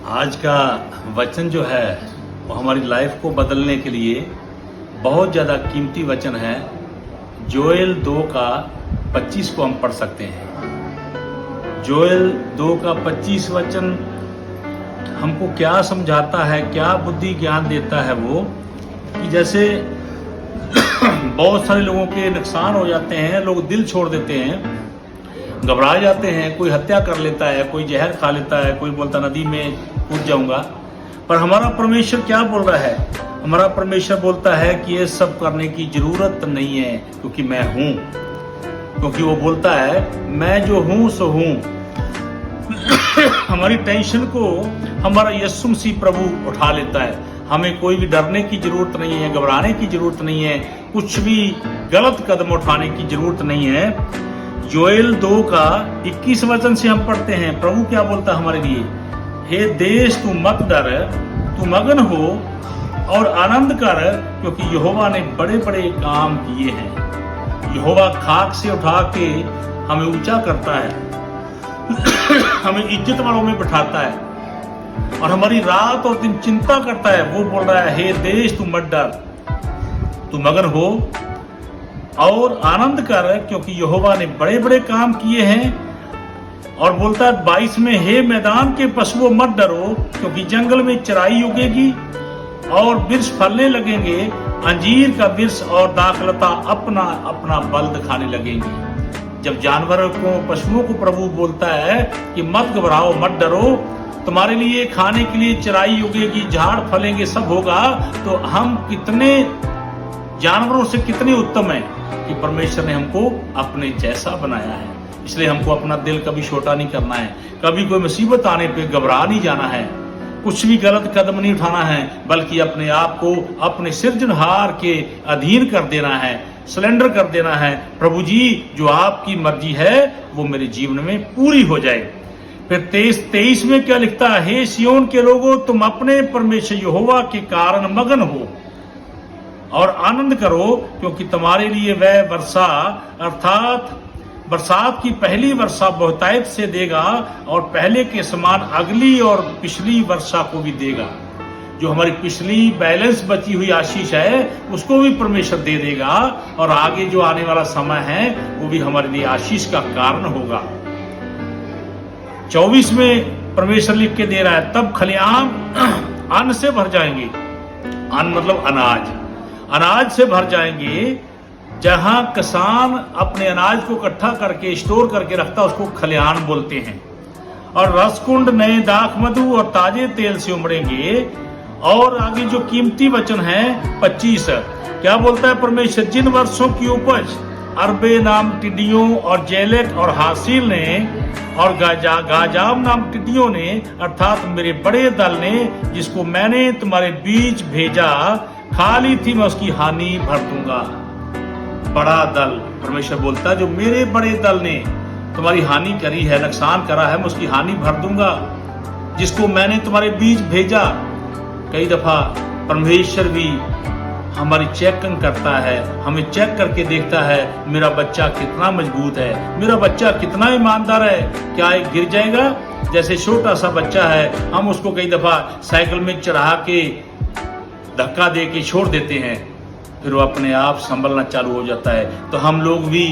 आज का वचन जो है वो हमारी लाइफ को बदलने के लिए बहुत ज़्यादा कीमती वचन है। जोएल 2 का 25 को हम पढ़ सकते हैं। जोएल 2 का 25 वचन हमको क्या समझाता है, क्या बुद्धि ज्ञान देता है वो कि जैसे बहुत सारे लोगों के नुकसान हो जाते हैं, लोग दिल छोड़ देते हैं, घबरा जाते हैं, कोई हत्या कर लेता है, कोई जहर खा लेता है, कोई बोलता नदी में कूद जाऊंगा। पर हमारा परमेश्वर क्या बोल रहा है? हमारा परमेश्वर बोलता है कि ये सब करने की जरूरत नहीं है, क्योंकि मैं हूं। क्योंकि वो बोलता है मैं जो हूं सो हूं। हमारी टेंशन को हमारा यीशु मसीह प्रभु उठा लेता है। हमें कोई भी डरने की जरूरत नहीं है, घबराने की जरूरत नहीं है, कुछ भी गलत कदम उठाने की जरूरत नहीं है। जोएल 2 का 21 वचन से हम पढ़ते हैं, प्रभु क्या बोलता है हमारे लिए? हे देश तू मत डर, तू मगन हो और आनंद कर, क्योंकि यहोवा ने बड़े बड़े काम किए हैं। यहोवा खाक से उठा के हमें ऊंचा करता है, हमें इज्जत वालों में बिठाता है और हमारी रात और दिन चिंता करता है। वो बोल रहा है हे देश तू मत डर, तू मगन हो और आनंद कर, क्योंकि यहोवा ने बड़े बड़े काम किए हैं। और बोलता है 22 में, हे मैदान के पशुओं मत डरो, क्योंकि जंगल में चराई उगेगी और वृक्ष फलने लगेंगे, अंजीर का वृक्ष और दाखलता अपना अपना बल दिखाने लगेंगे। जब जानवरों को, पशुओं को प्रभु बोलता है कि मत घबराओ, मत डरो, तुम्हारे लिए खाने के लिए चराई उगेगी, झाड़ फलेंगे, सब होगा, तो हम कितने जानवरों से कितने उत्तम हैं कि परमेश्वर ने हमको अपने जैसा बनाया है। इसलिए हमको अपना दिल कभी छोटा नहीं करना है, कभी कोई मुसीबत आने पे घबरा नहीं जाना है, कुछ भी गलत कदम नहीं उठाना है, बल्कि अपने आप को अपने सृजनहार के अधीन कर देना है, सरेंडर कर देना है। प्रभु जी जो आपकी मर्जी है वो मेरे जीवन में पूरी हो जाए। फिर 23 में क्या लिखता है? हे सियोन के लोगों, तुम अपने परमेश्वर यहोवा के कारण मगन हो और आनंद करो, क्योंकि तुम्हारे लिए वह वर्षा अर्थात बरसात की पहली वर्षा बहुतायत से देगा और पहले के समान अगली और पिछली वर्षा को भी देगा। जो हमारी पिछली बैलेंस बची हुई आशीष है उसको भी परमेश्वर दे देगा और आगे जो आने वाला समय है वो भी हमारे लिए आशीष का कारण होगा। 24 में परमेश्वर लिख के दे रहा है, तब खलियान अन्न से भर जाएंगे। अन्न मतलब अनाज, अनाज से भर जाएंगे। जहां किसान अपने अनाज को इकट्ठा करके स्टोर करके रखता है उसको खलियान बोलते हैं। और रसकुंड नए दाख मधु और ताजे तेल से उमड़ेंगे। और आगे जो कीमती वचन है 25 क्या बोलता है परमेश्वर? जिन वर्षों की उपज अरबे नाम टिड्डियों और जेलेट और हासिल ने और गाजाम नाम टिड्डियों ने, अर्थात मेरे बड़े दल ने, जिसको मैंने तुम्हारे बीच भेजा, खा ली थी, मैं उसकी हानि भर दूंगा। बड़ा दल, परमेश्वर बोलता है जो मेरे बड़े दल ने तुम्हारी हानि करी है, नुकसान करा है, मैं उसकी हानि भर दूंगा। जिसको मैंने तुम्हारे बीच भेजा। कई दफा परमेश्वर भी हमारी चेकिंग करता है, हमें चेक करके देखता है मेरा बच्चा कितना मजबूत है, मेरा बच्चा कितना ईमानदार है, क्या एक गिर जाएगा? जैसे छोटा सा बच्चा है, हम उसको कई दफा साइकिल में चढ़ा के धक्का दे के छोड़ देते हैं, फिर वो अपने आप संभलना चालू हो जाता है। तो हम लोग भी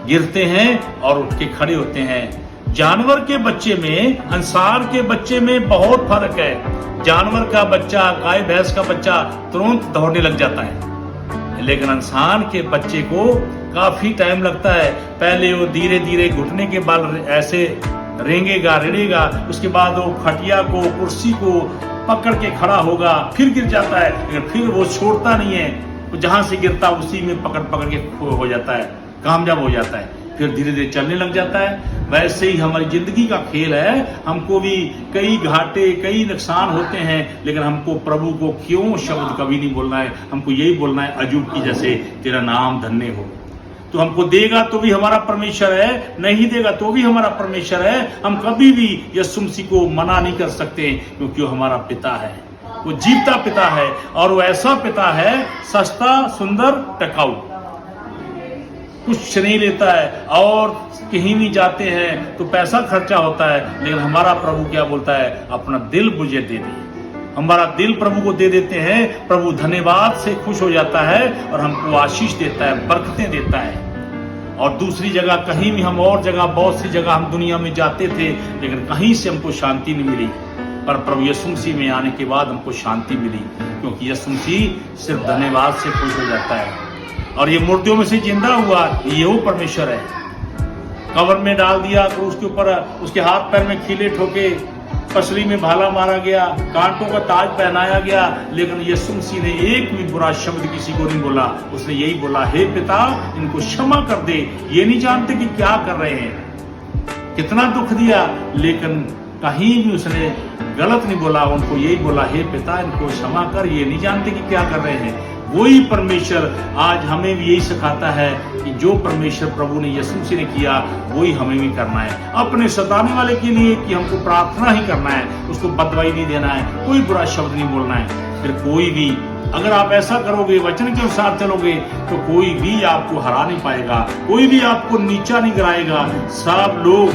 गिरते हैं और उठ के खड़े होते हैं। जानवर के बच्चे में, इंसान के बच्चे में बहुत फर्क है। जानवर का बच्चा, गाय भैंस का बच्चा तुरंत दौड़ने लग जाता है, लेकिन इंसान के बच्चे को काफी टाइम लगता है। पहले वो धीरे धीरे घुटने के बल ऐसे रेंगेगा, रेड़ेगा, उसके बाद वो खटिया को, कुर्सी को पकड़ के खड़ा होगा, फिर गिर जाता है, लेकिन फिर वो छोड़ता नहीं है, जहां से गिरता उसी में पकड़ पकड़ के हो जाता है, कामयाब हो जाता है, फिर धीरे धीरे चलने लग जाता है। वैसे ही हमारी जिंदगी का खेल है। हमको भी कई घाटे, कई नुकसान होते हैं, लेकिन हमको प्रभु को क्यों शब्द कभी नहीं बोलना है, हमको यही बोलना है अजूब की जैसे तेरा नाम धन्य हो। तो हमको देगा तो भी हमारा परमेश्वर है, नहीं देगा तो भी हमारा परमेश्वर है। हम कभी भी यीशु मसीह को मना नहीं कर सकते, क्योंकि वो हमारा पिता है, वो जीवता पिता है और वो ऐसा पिता है सस्ता, सुंदर, टिकाऊ। कुछ नहीं लेता है, और कहीं भी जाते हैं तो पैसा खर्चा होता है, लेकिन हमारा प्रभु क्या बोलता है, अपना दिल मुझे दे दे। हमारा दिल प्रभु को दे देते हैं, प्रभु धन्यवाद से खुश हो जाता है और हमको आशीष देता है, बरकतें देता है। और दूसरी जगह कहीं भी हम, और जगह बहुत सी जगह हम दुनिया में जाते थे, लेकिन कहीं से हमको शांति नहीं मिली, पर प्रभु यीशु मसीह में आने के बाद हमको शांति मिली, क्योंकि यीशु मसीह सिर्फ धन्यवाद से खुश हो जाता है। और ये मुर्दों में से जिंदा हुआ, ये वो परमेश्वर है। कब्र में डाल दिया तो उसके ऊपर उसके हाथ पैर में कीले ठोके, पसली में भाला मारा गया, कांटों का ताज पहनाया गया, लेकिन यीशु मसीह ने एक भी बुरा शब्द किसी को नहीं बोला। उसने यही बोला, हे पिता इनको क्षमा कर दे, ये नहीं जानते कि क्या कर रहे हैं। कितना दुख दिया, लेकिन कहीं भी उसने गलत नहीं बोला, उनको यही बोला, हे पिता इनको क्षमा कर, ये नहीं जानते कि क्या कर रहे हैं। वही परमेश्वर आज हमें भी यही सिखाता है कि जो परमेश्वर प्रभु ने यीशु मसीह ने किया, वही हमें भी करना है। अपने सताने वाले के लिए कि हमको प्रार्थना ही करना है, उसको बदवाई नहीं देना है, कोई बुरा शब्द नहीं बोलना है। फिर कोई भी, अगर आप ऐसा करोगे, वचन के अनुसार चलोगे, तो कोई भी आपको हरा नहीं पाएगा, कोई भी आपको नीचा नहीं गिराएगा। सब लोग,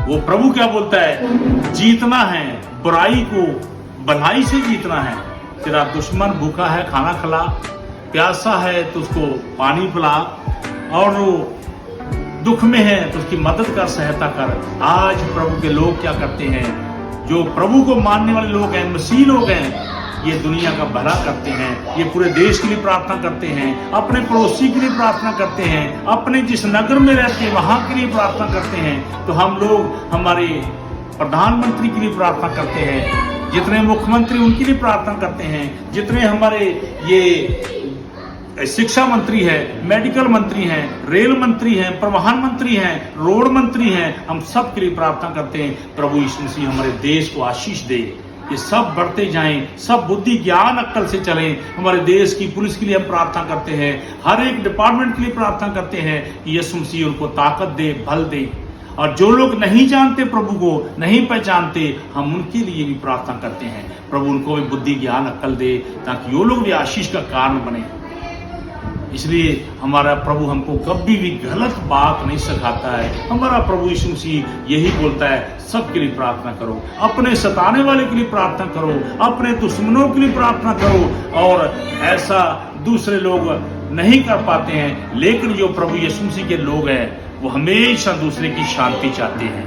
वो प्रभु क्या बोलता है, जीतना है बुराई को भलाई से जीतना है। तेरा दुश्मन भूखा है खाना खिला, प्यासा है तो उसको पानी पिला, और वो दुख में है तो उसकी मदद कर, सहायता कर। आज प्रभु के लोग क्या करते हैं, जो प्रभु को मानने वाले लोग हैं, मसीह लोग हैं, ये दुनिया का भला करते हैं, ये पूरे देश के लिए प्रार्थना करते हैं, अपने पड़ोसी के लिए प्रार्थना करते हैं, अपने जिस नगर में रहते हैं वहां के लिए प्रार्थना करते हैं। तो हम लोग हमारे प्रधानमंत्री के लिए प्रार्थना करते हैं, जितने मुख्यमंत्री उनके लिए प्रार्थना करते हैं, जितने हमारे ये शिक्षा मंत्री है, मेडिकल मंत्री हैं, रेल मंत्री हैं, परिवहन मंत्री हैं, रोड मंत्री हैं, हम सब के लिए प्रार्थना करते हैं। प्रभु यीशु मसीह हमारे देश को आशीष दे, ये सब बढ़ते जाएं, सब बुद्धि ज्ञान अक्ल से चलें। हमारे देश की पुलिस के लिए हम प्रार्थना करते हैं, हर एक डिपार्टमेंट के लिए प्रार्थना करते हैं कि यीशु मसीह उनको ताकत दे, बल दे। और जो लोग नहीं जानते प्रभु को, नहीं पहचानते, हम उनके लिए भी प्रार्थना करते हैं, प्रभु उनको भी बुद्धि ज्ञान अक्ल दे, ताकि वो लोग भी आशीष का कारण बने। इसलिए हमारा प्रभु हमको कभी भी गलत बात नहीं सिखाता है। हमारा प्रभु यीशु मसीह यही बोलता है, सबके लिए प्रार्थना करो, अपने सताने वाले के लिए प्रार्थना करो, अपने दुश्मनों के लिए प्रार्थना करो। और ऐसा दूसरे लोग नहीं कर पाते हैं, लेकिन जो प्रभु यीशु मसीह के लोग हैं, वो हमेशा दूसरे की शांति चाहते हैं,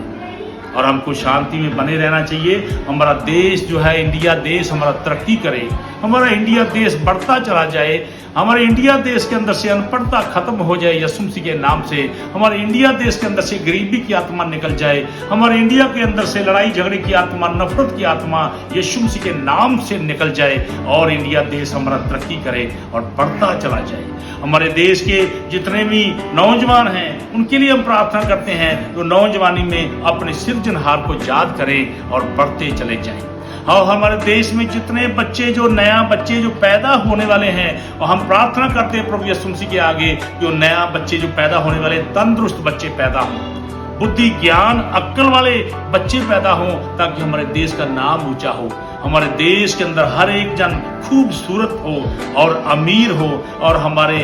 और हमको शांति में बने रहना चाहिए। हमारा देश जो है, इंडिया देश हमारा तरक्की करे, हमारा इंडिया देश बढ़ता चला जाए, हमारे इंडिया देश के अंदर से अनपढ़ता खत्म हो जाए यीशु मसीह के नाम से, हमारे इंडिया देश के अंदर से गरीबी की आत्मा निकल जाए, हमारे इंडिया के अंदर से लड़ाई झगड़े की आत्मा, नफरत की आत्मा यीशु मसीह के नाम से निकल जाए, और इंडिया देश हमारा तरक्की करे और बढ़ता चला जाए। हमारे देश के जितने भी नौजवान हैं, उनके लिए हम प्रार्थना करते हैं, तो नौजवानी में अपने सृजनहार को याद करें और बढ़ते चले जाएं। और हमारे देश में जितने बच्चे, जो नया बच्चे जो पैदा होने वाले हैं, और हम प्रार्थना करते हैं प्रभु यीशु मसीह के आगे, जो नया बच्चे जो पैदा होने वाले तंदुरुस्त बच्चे पैदा हों, बुद्धि ज्ञान अक्ल वाले बच्चे पैदा हों, ताकि हमारे देश का नाम ऊंचा हो, हमारे देश के अंदर हर एक जन खूबसूरत हो और अमीर हो, और हमारे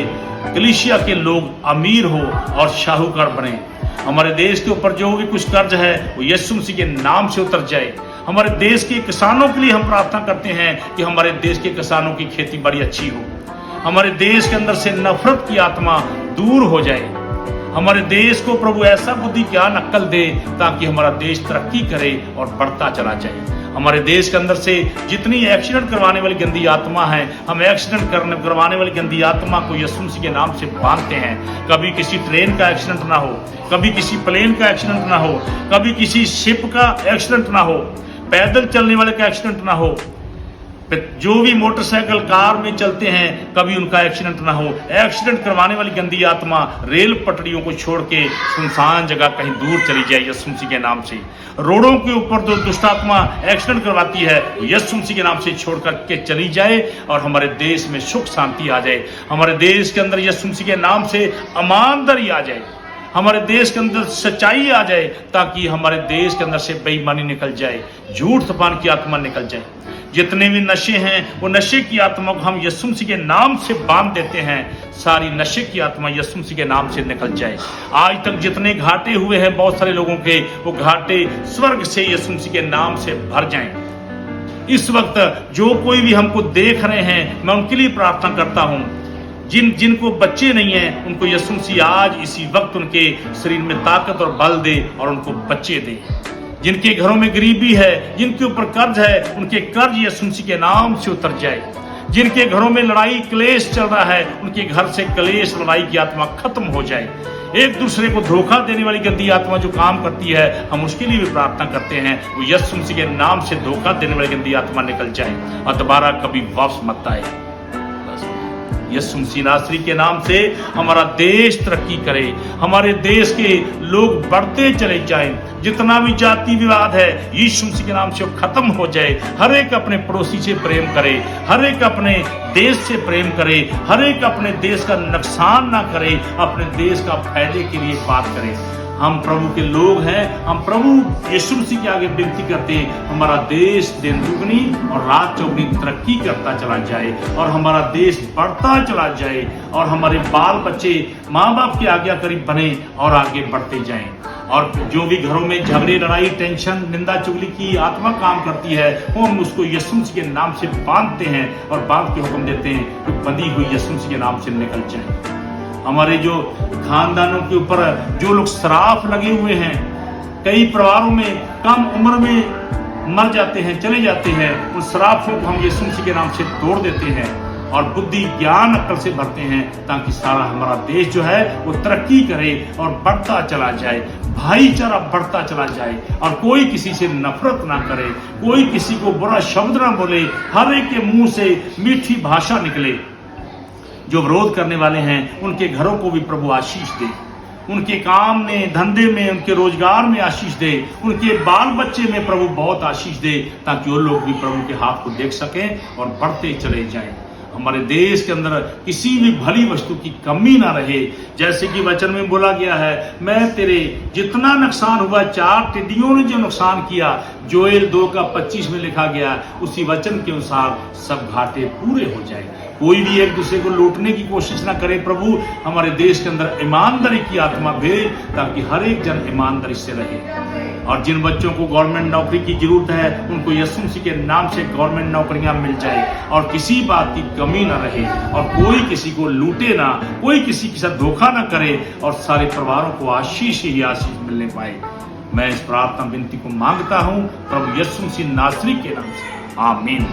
कलीसिया के लोग अमीर हो और शाहूकार बने। हमारे देश के ऊपर जो भी कुछ कर्ज है, वो यीशु मसीह के नाम से उतर जाए। हमारे देश के किसानों के लिए हम प्रार्थना करते हैं कि हमारे देश के किसानों की खेती बड़ी अच्छी हो, हमारे देश के अंदर से नफरत की आत्मा दूर हो जाए। हमारे देश को प्रभु ऐसा बुद्धि ज्ञान अक्ल दे, ताकि हमारा देश तरक्की करे और बढ़ता चला जाए। हमारे देश के अंदर से जितनी एक्सीडेंट करवाने वाली गंदी आत्मा है, हम एक्सीडेंट करवाने वाली गंदी आत्मा को यीशु मसीह के नाम से बांधते हैं। कभी किसी ट्रेन का एक्सीडेंट ना हो, कभी किसी प्लेन का एक्सीडेंट ना हो, कभी किसी शिप का एक्सीडेंट ना हो, पैदल चलने वाले का एक्सीडेंट ना हो, जो भी मोटरसाइकिल कार में चलते हैं, कभी उनका एक्सीडेंट ना हो। एक्सीडेंट करवाने वाली गंदी आत्मा रेल पटरियों को छोड़ के सुनसान जगह कहीं दूर चली जाए यीशु मसीह के नाम से। रोडों के ऊपर जो दुष्ट आत्मा एक्सीडेंट करवाती है, यीशु मसीह के नाम से छोड़ करके चली जाए, और हमारे देश में सुख शांति आ जाए। हमारे देश के अंदर यीशु मसीह के नाम से ईमानदारी आ जाए। हमारे देश के अंदर सच्चाई आ जाए, ताकि हमारे देश के अंदर से बेईमानी निकल जाए, झूठ तपान की आत्मा निकल जाए। जितने भी नशे हैं वो नशे की आत्मा को हम यीशु मसीह के नाम से बांध देते हैं। सारी नशे की आत्मा यीशु मसीह के नाम से निकल जाए। आज तक जितने घाटे हुए हैं बहुत सारे लोगों के, वो घाटे स्वर्ग से यीशु मसीह के नाम से भर जाएं। इस वक्त जो कोई भी हमको देख रहे हैं, मैं उनके लिए प्रार्थना करता हूं। जिनको बच्चे नहीं हैं, उनको यीशु मसीह आज इसी वक्त उनके शरीर में ताकत और बल दे और उनको बच्चे दे। जिनके घरों में गरीबी है, जिनके ऊपर कर्ज है, उनके कर्ज यीशु मसीह के नाम से उतर जाए। जिनके घरों में लड़ाई क्लेश चल रहा है, उनके घर से क्लेश लड़ाई की आत्मा खत्म हो जाए। एक दूसरे को धोखा देने वाली गंदी आत्मा जो काम करती है, हम उसके लिए भी प्रार्थना करते हैं, वो यीशु मसीह के नाम से धोखा देने वाली गंदी आत्मा निकल जाए और दोबारा कभी वापस मत आए। यीशु मसीह नासरी के नाम से हमारा देश तरक्की करे, हमारे देश के लोग बढ़ते चले जाएं। जितना भी जाति विवाद है, यीशु मसीह के नाम से वो खत्म हो जाए। हर एक अपने पड़ोसी से प्रेम करे, हर एक अपने देश से प्रेम करे, हर एक अपने देश का नुकसान ना करे, अपने देश का फायदे के लिए बात करे। हम प्रभु के लोग हैं, हम प्रभु यीशु मसीह के आगे विनती करते हैं, हमारा देश दिन दुगनी और रात चौगुनी तरक्की करता चला जाए और हमारा देश बढ़ता चला जाए और हमारे बाल बच्चे माँ बाप के आज्ञाकारी बने और आगे बढ़ते जाएं। और जो भी घरों में झगड़े लड़ाई टेंशन निंदा चुगली की आत्मा काम करती है, वो हम उसको यीशु मसीह के नाम से बांधते हैं और बांध के हुक्म देते हैं कि बंधी हुई यीशु मसीह के नाम से निकल जाए। हमारे जो खानदानों के ऊपर जो लोग श्राप लगे हुए हैं, कई परिवारों में कम उम्र में मर जाते हैं, चले जाते हैं, उन श्रापों को हम यीशु मसीह के नाम से तोड़ देते हैं और बुद्धि ज्ञान अक्ल से भरते हैं, ताकि सारा हमारा देश जो है वो तरक्की करे और बढ़ता चला जाए, भाईचारा बढ़ता चला जाए और कोई किसी से नफरत ना करे, कोई किसी को बुरा शब्द ना बोले, हर एक के मुंह से मीठी भाषा निकले। जो विरोध करने वाले हैं उनके घरों को भी प्रभु आशीष दे, उनके काम में धंधे में उनके रोजगार में आशीष दे, उनके बाल बच्चे में प्रभु बहुत आशीष दे, ताकि वो लोग भी प्रभु के हाथ को देख सकें और बढ़ते चले जाएं। हमारे देश के अंदर किसी भी भली वस्तु की कमी ना रहे। जैसे कि वचन में बोला गया है, मैं तेरे जितना नुकसान हुआ, 4 टिड्डियों ने जो नुकसान किया, जोएल 2:25 में लिखा गया, उसी वचन के अनुसार सब घाटे पूरे हो जाए। कोई भी एक दूसरे को लूटने की कोशिश ना करे। प्रभु हमारे देश के अंदर ईमानदारी की आत्मा भेज, ताकि हर एक जन ईमानदारी से रहे। और जिन बच्चों को गवर्नमेंट नौकरी की जरूरत है, उनको यीशु मसीह के नाम से गवर्नमेंट नौकरियां मिल जाए और किसी बात की कमी ना रहे और कोई किसी को लूटे ना, कोई किसी के साथ धोखा ना करे और सारे परिवारों को आशीष ही आशीष मिलने पाए। मैं इस प्रार्थना विनती को मांगता हूँ प्रभु यीशु मसीह नासरी के नाम से, आमीन।